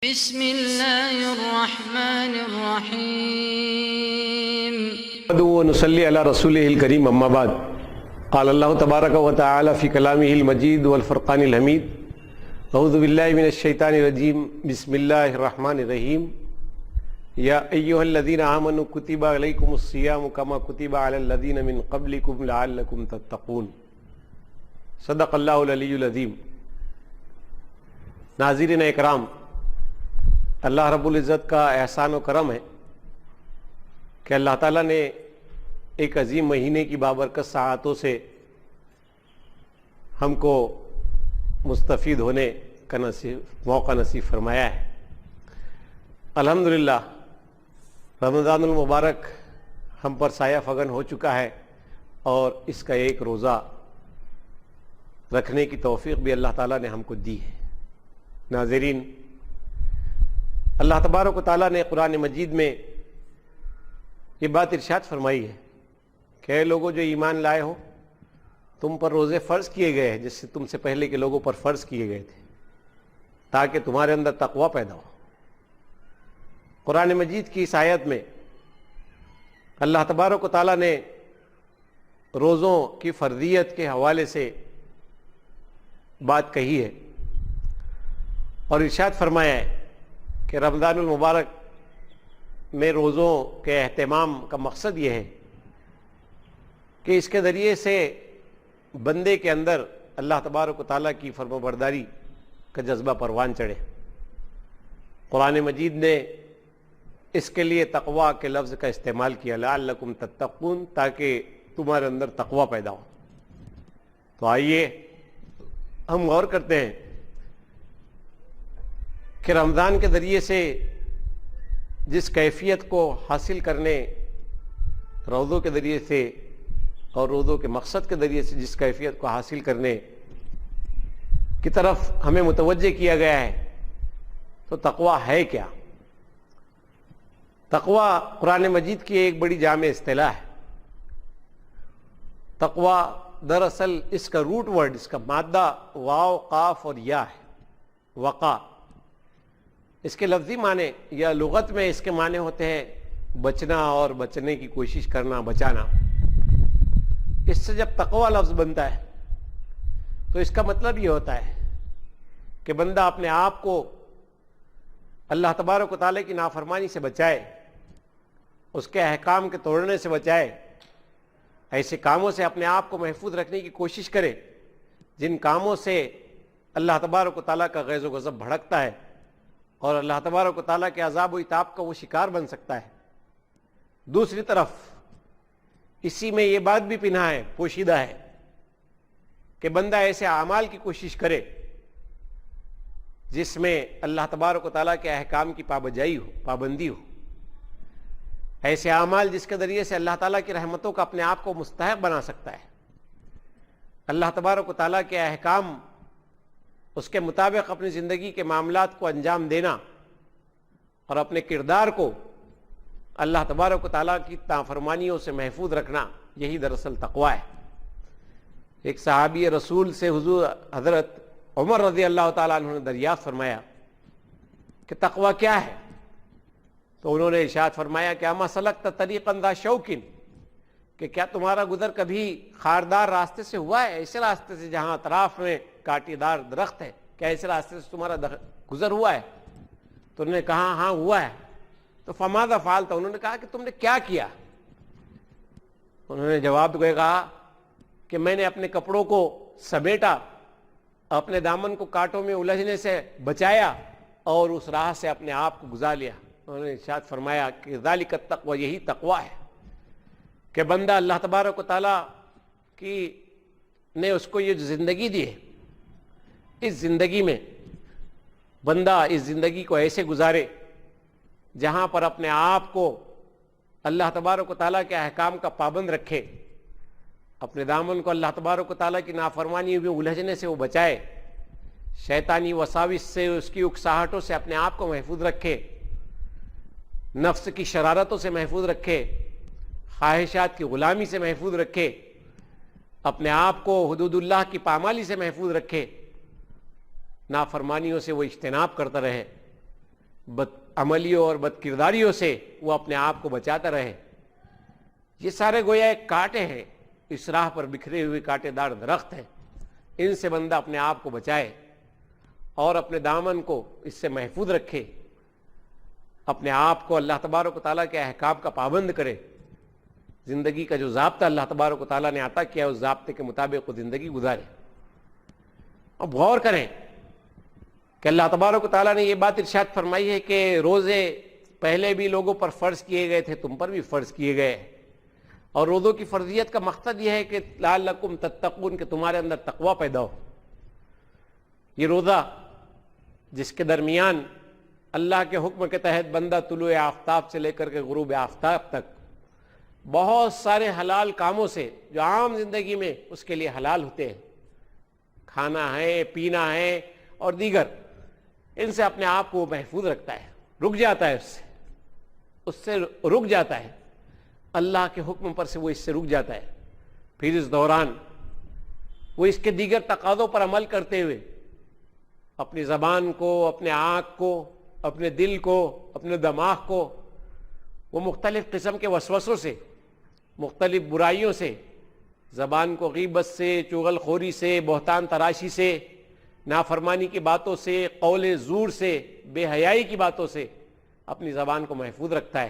بسم اللہ الرحمن الرحیم ونصلی علی رسولہ الکریم اما بعد قال اللہ تبارک و تعالی فی کلامہ المجید والفرقان الحمید اعوذ باللہ من الشیطان الرجیم بسم اللہ الرحمن الرحیم یا ایہا الذین آمنوا کتب علیکم الصیام کما کتب علی الذین من قبلکم لعلکم تتقون صدق اللہ العلی العظیم۔ ناظرین اکرام، اللہ رب العزت کا احسان و کرم ہے کہ اللہ تعالیٰ نے ایک عظیم مہینے کی بابرکت ساعتوں سے ہم کو مستفید ہونے کا موقع نصیب فرمایا ہے۔ الحمدللہ رمضان المبارک ہم پر سایہ فگن ہو چکا ہے اور اس کا ایک روزہ رکھنے کی توفیق بھی اللہ تعالیٰ نے ہم کو دی ہے۔ ناظرین، اللہ تبارک و تعالیٰ نے قرآن مجید میں یہ بات ارشاد فرمائی ہے کہ اے لوگوں جو ایمان لائے ہو، تم پر روزے فرض کیے گئے ہیں جس سے تم سے پہلے کے لوگوں پر فرض کیے گئے تھے تاکہ تمہارے اندر تقوی پیدا ہو۔ قرآن مجید کی اس آیت میں اللہ تبارک و تعالیٰ نے روزوں کی فرضیت کے حوالے سے بات کہی ہے اور ارشاد فرمایا ہے کہ رمضان المبارک میں روزوں کے اہتمام کا مقصد یہ ہے کہ اس کے ذریعے سے بندے کے اندر اللہ تبارک و تعالیٰ کی فرمانبرداری کا جذبہ پروان چڑھے۔ قرآن مجید نے اس کے لیے تقوی کے لفظ کا استعمال کیا، لعلکم تتقون، تاکہ تمہارے اندر تقوی پیدا ہو۔ تو آئیے ہم غور کرتے ہیں کہ رمضان کے ذریعے سے جس کیفیت کو حاصل کرنے، روزوں کے ذریعے سے اور روزوں کے مقصد کے ذریعے سے جس کیفیت کو حاصل کرنے کی طرف ہمیں متوجہ کیا گیا ہے، تو تقوی ہے کیا؟ تقوی قرآن مجید کی ایک بڑی جامع اصطلاح ہے۔ تقوی دراصل اس کا روٹ ورڈ، اس کا مادہ واو، قاف اور یا ہے، وقا۔ اس کے لفظی معنی یا لغت میں اس کے معنی ہوتے ہیں بچنا اور بچنے کی کوشش کرنا، بچانا۔ اس سے جب تقوی لفظ بنتا ہے تو اس کا مطلب یہ ہوتا ہے کہ بندہ اپنے آپ کو اللہ تبارک و تعالیٰ کی نافرمانی سے بچائے، اس کے احکام کے توڑنے سے بچائے، ایسے کاموں سے اپنے آپ کو محفوظ رکھنے کی کوشش کرے جن کاموں سے اللہ تبارک و تعالیٰ کا غیظ و غضب بھڑکتا ہے اور اللہ تبارک و تعالیٰ کے عذاب و عتاب کا وہ شکار بن سکتا ہے۔ دوسری طرف اسی میں یہ بات بھی پنہا ہے، پوشیدہ ہے کہ بندہ ایسے اعمال کی کوشش کرے جس میں اللہ تبارک و تعالیٰ کے احکام کی پابندی ہو، ایسے اعمال جس کے ذریعے سے اللہ تعالیٰ کی رحمتوں کا اپنے آپ کو مستحق بنا سکتا ہے۔ اللہ تبارک و تعالیٰ کے احکام، اس کے مطابق اپنی زندگی کے معاملات کو انجام دینا اور اپنے کردار کو اللہ تبارک و تعالیٰ کی نافرمانیوں سے محفوظ رکھنا، یہی دراصل تقوی ہے۔ ایک صحابی رسول سے حضور حضرت عمر رضی اللہ تعالیٰ عنہ نے دریافت فرمایا کہ تقوی کیا ہے؟ تو انہوں نے ارشاد فرمایا کہ اما سلکت طریقا ذا شوک، کہ کیا تمہارا گزر کبھی خاردار راستے سے ہوا ہے، ایسے راستے سے جہاں اطراف میں کاٹی دار درخت ہے، کیا ایسے راستے سے تمہارا گزر ہوا ہے؟ تو انہوں نے کہا ہاں ہوا ہے۔ تو فماذا فعلت، انہوں نے کہا کہ تم نے کیا کیا؟ انہوں نے جواب دے کہا کہ میں نے اپنے کپڑوں کو سمیٹا، اپنے دامن کو کانٹوں میں الجھنے سے بچایا اور اس راہ سے اپنے آپ کو گزار لیا۔ انہوں نے ارشاد فرمایا کہ ذالک التقوی، یہی تقوی ہے کہ بندہ اللہ تبارک و تعالیٰ کی نے اس کو یہ زندگی دی ہے، اس زندگی میں بندہ اس زندگی کو ایسے گزارے جہاں پر اپنے آپ کو اللہ تبارک و تعالیٰ کے احکام کا پابند رکھے، اپنے دامن کو اللہ تبارک و تعالیٰ کی نافرمانی میں الجھنے سے وہ بچائے، شیطانی وساوس سے، اس کی اکساہٹوں سے اپنے آپ کو محفوظ رکھے، نفس کی شرارتوں سے محفوظ رکھے، خواہشات کی غلامی سے محفوظ رکھے، اپنے آپ کو حدود اللہ کی پامالی سے محفوظ رکھے، نافرمانیوں سے وہ اجتناب کرتا رہے، بد عملیوں اور بد کرداریوں سے وہ اپنے آپ کو بچاتا رہے۔ یہ سارے گویا ایک کانٹے ہیں، اس راہ پر بکھرے ہوئے کانٹے دار درخت ہیں، ان سے بندہ اپنے آپ کو بچائے اور اپنے دامن کو اس سے محفوظ رکھے، اپنے آپ کو اللہ تبارک و تعالیٰ کے احکام کا پابند کرے، زندگی کا جو ضابطہ اللہ تبارک و تعالیٰ نے عطا کیا اس ضابطے کے مطابق وہ زندگی گزارے۔ اب غور کریں کہ اللہ تبارک و تعالیٰ نے یہ بات ارشاد فرمائی ہے کہ روزے پہلے بھی لوگوں پر فرض کیے گئے تھے، تم پر بھی فرض کیے گئے، اور روزوں کی فرضیت کا مقصد یہ ہے کہ لعلکم تتقون، کہ تمہارے اندر تقوی پیدا ہو۔ یہ روزہ جس کے درمیان اللہ کے حکم کے تحت بندہ طلوع آفتاب سے لے کر کے غروب آفتاب تک بہت سارے حلال کاموں سے جو عام زندگی میں اس کے لیے حلال ہوتے ہیں، کھانا ہے، پینا ہے اور دیگر، ان سے اپنے آپ کو محفوظ رکھتا ہے، رک جاتا ہے، اس سے رک جاتا ہے، اللہ کے حکم پر سے وہ اس سے رک جاتا ہے۔ پھر اس دوران وہ اس کے دیگر تقاضوں پر عمل کرتے ہوئے اپنی زبان کو، اپنے آنکھ کو، اپنے دل کو، اپنے دماغ کو وہ مختلف قسم کے وسوسوں سے، مختلف برائیوں سے، زبان کو غیبت سے، چغل خوری سے، بہتان تراشی سے، نافرمانی کی باتوں سے، قول زور سے، بے حیائی کی باتوں سے اپنی زبان کو محفوظ رکھتا ہے۔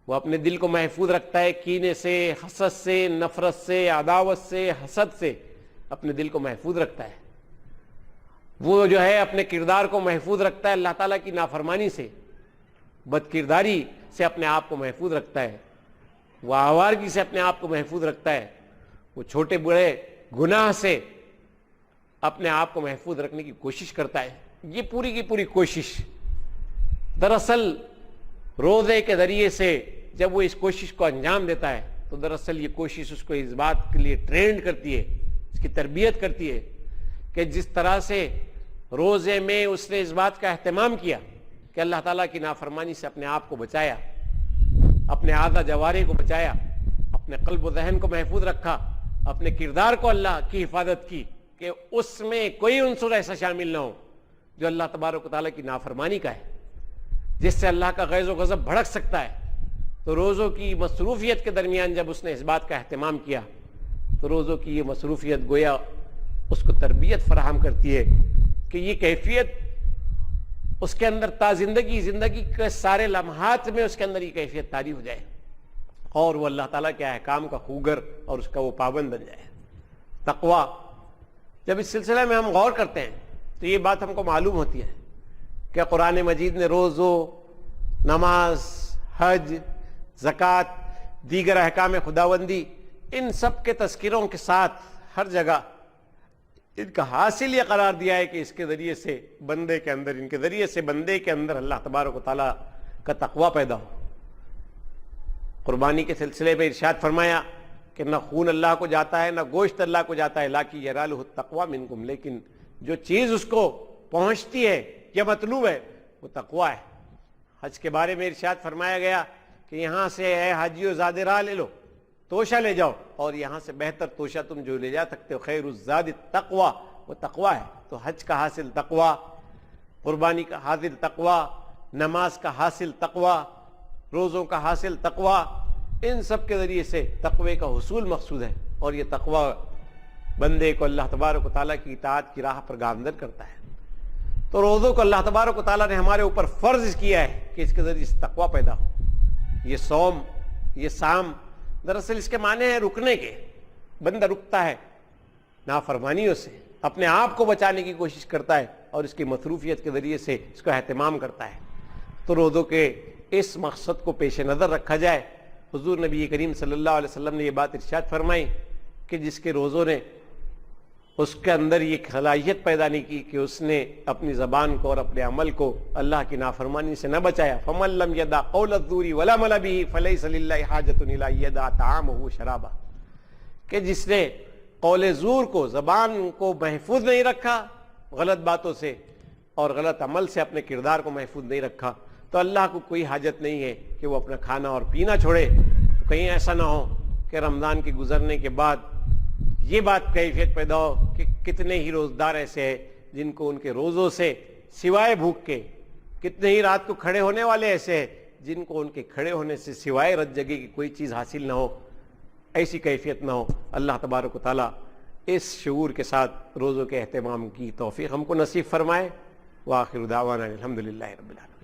وہ اپنے دل کو محفوظ رکھتا ہے کینے سے، حسد سے، نفرت سے، عداوت سے، حسد سے اپنے دل کو محفوظ رکھتا ہے۔ وہ جو ہے اپنے کردار کو محفوظ رکھتا ہے اللہ تعالیٰ کی نافرمانی سے، بد کرداری سے اپنے آپ کو محفوظ رکھتا ہے، وہ آوارگی سے اپنے آپ کو محفوظ رکھتا ہے، وہ چھوٹے بڑے گناہ سے اپنے آپ کو محفوظ رکھنے کی کوشش کرتا ہے۔ یہ پوری کی پوری کوشش دراصل روزے کے ذریعے سے جب وہ اس کوشش کو انجام دیتا ہے تو دراصل یہ کوشش اس کو اس بات کے لیے ٹرینڈ کرتی ہے، اس کی تربیت کرتی ہے کہ جس طرح سے روزے میں اس نے اس بات کا اہتمام کیا کہ اللہ تعالیٰ کی نافرمانی سے اپنے آپ کو بچایا، اپنے اعضاء جوارح کو بچایا، اپنے قلب و ذہن کو محفوظ رکھا، اپنے کردار کو اللہ کی حفاظت کی کہ اس میں کوئی عنصر ایسا شامل نہ ہو جو اللہ تبارک و تعالیٰ کی نافرمانی کا ہے، جس سے اللہ کا غیظ و غضب بھڑک سکتا ہے۔ تو روزوں کی مصروفیت کے درمیان جب اس نے اس بات کا اہتمام کیا تو روزوں کی یہ مصروفیت گویا اس کو تربیت فراہم کرتی ہے کہ یہ کیفیت اس کے اندر تا زندگی کے سارے لمحات میں اس کے اندر یہ کیفیت طاری ہو جائے اور وہ اللہ تعالیٰ کے احکام کا خوگر اور اس کا وہ پابند بن جائے۔ تقویٰ، جب اس سلسلے میں ہم غور کرتے ہیں تو یہ بات ہم کو معلوم ہوتی ہے کہ قرآن مجید نے روزوں، نماز، حج، زکوٰۃ، دیگر احکام خداوندی، ان سب کے تذکروں کے ساتھ ہر جگہ ان کا حاصل یہ قرار دیا ہے کہ اس کے ذریعے سے بندے کے اندر، ان کے ذریعے سے بندے کے اندر اللہ تبارک و تعالیٰ کا تقویٰ پیدا ہو۔ قربانی کے سلسلے میں ارشاد فرمایا کہ نہ خون اللہ کو جاتا ہے، نہ گوشت اللہ کو جاتا ہے، لاکی ینالہ التقویٰ منکم، لیکن جو چیز اس کو پہنچتی ہے یا مطلوب ہے وہ تقویٰ ہے۔ حج کے بارے میں ارشاد فرمایا گیا کہ یہاں سے اے حاجیو زاد راہ لے لو، توشہ لے جاؤ، اور یہاں سے بہتر توشہ تم جو لے جا سکتے ہو خیر الزاد التقویٰ، وہ تقویٰ ہے۔ تو حج کا حاصل تقویٰ، قربانی کا حاصل تقویٰ، نماز کا حاصل تقویٰ، روزوں کا حاصل تقویٰ، ان سب کے ذریعے سے تقوی کا حصول مقصود ہے، اور یہ تقویٰ بندے کو اللہ تبارک و تعالیٰ کی اطاعت کی راہ پر گامزن کرتا ہے۔ تو روزوں کو اللہ تبارک و تعالیٰ نے ہمارے اوپر فرض کیا ہے کہ اس کے ذریعے سے تقویٰ پیدا ہو۔ یہ صوم، یہ صام، دراصل اس کے معنی ہے رکنے کے، بندہ رکتا ہے نافرمانیوں سے، اپنے آپ کو بچانے کی کوشش کرتا ہے اور اس کی مصروفیت کے ذریعے سے اس کو اہتمام کرتا ہے۔ تو روزوں کے اس مقصد کو پیش نظر رکھا جائے۔ حضور نبی کریم صلی اللہ علیہ وسلم نے یہ بات ارشاد فرمائی کہ جس کے روزوں نے اس کے اندر یہ صلاحیت پیدا نہیں کی کہ اس نے اپنی زبان کو اور اپنے عمل کو اللہ کی نافرمانی سے نہ بچایا، فمن لم یدع قول الزور والعمل به فلیس للہ حاجۃ الی ان یدع طعامہ وشرابہ، کہ جس نے قول زور کو، زبان کو محفوظ نہیں رکھا غلط باتوں سے اور غلط عمل سے اپنے کردار کو محفوظ نہیں رکھا، تو اللہ کو کوئی حاجت نہیں ہے کہ وہ اپنا کھانا اور پینا چھوڑے۔ تو کہیں ایسا نہ ہو کہ رمضان کے گزرنے کے بعد یہ بات کیفیت پیدا ہو کہ کتنے ہی روزدار ایسے ہیں جن کو ان کے روزوں سے سوائے بھوک کے کتنے ہی رات کو کھڑے ہونے والے ایسے ہیں جن کو ان کے کھڑے ہونے سے سوائے رت جگہ کی کوئی چیز حاصل نہ ہو، ایسی کیفیت نہ ہو۔ اللہ تبارک و تعالیٰ اس شعور کے ساتھ روزوں کے اہتمام کی توفیق ہم کو نصیب فرمائے۔ وآخر دعوانا الحمدللہ رب العالمین۔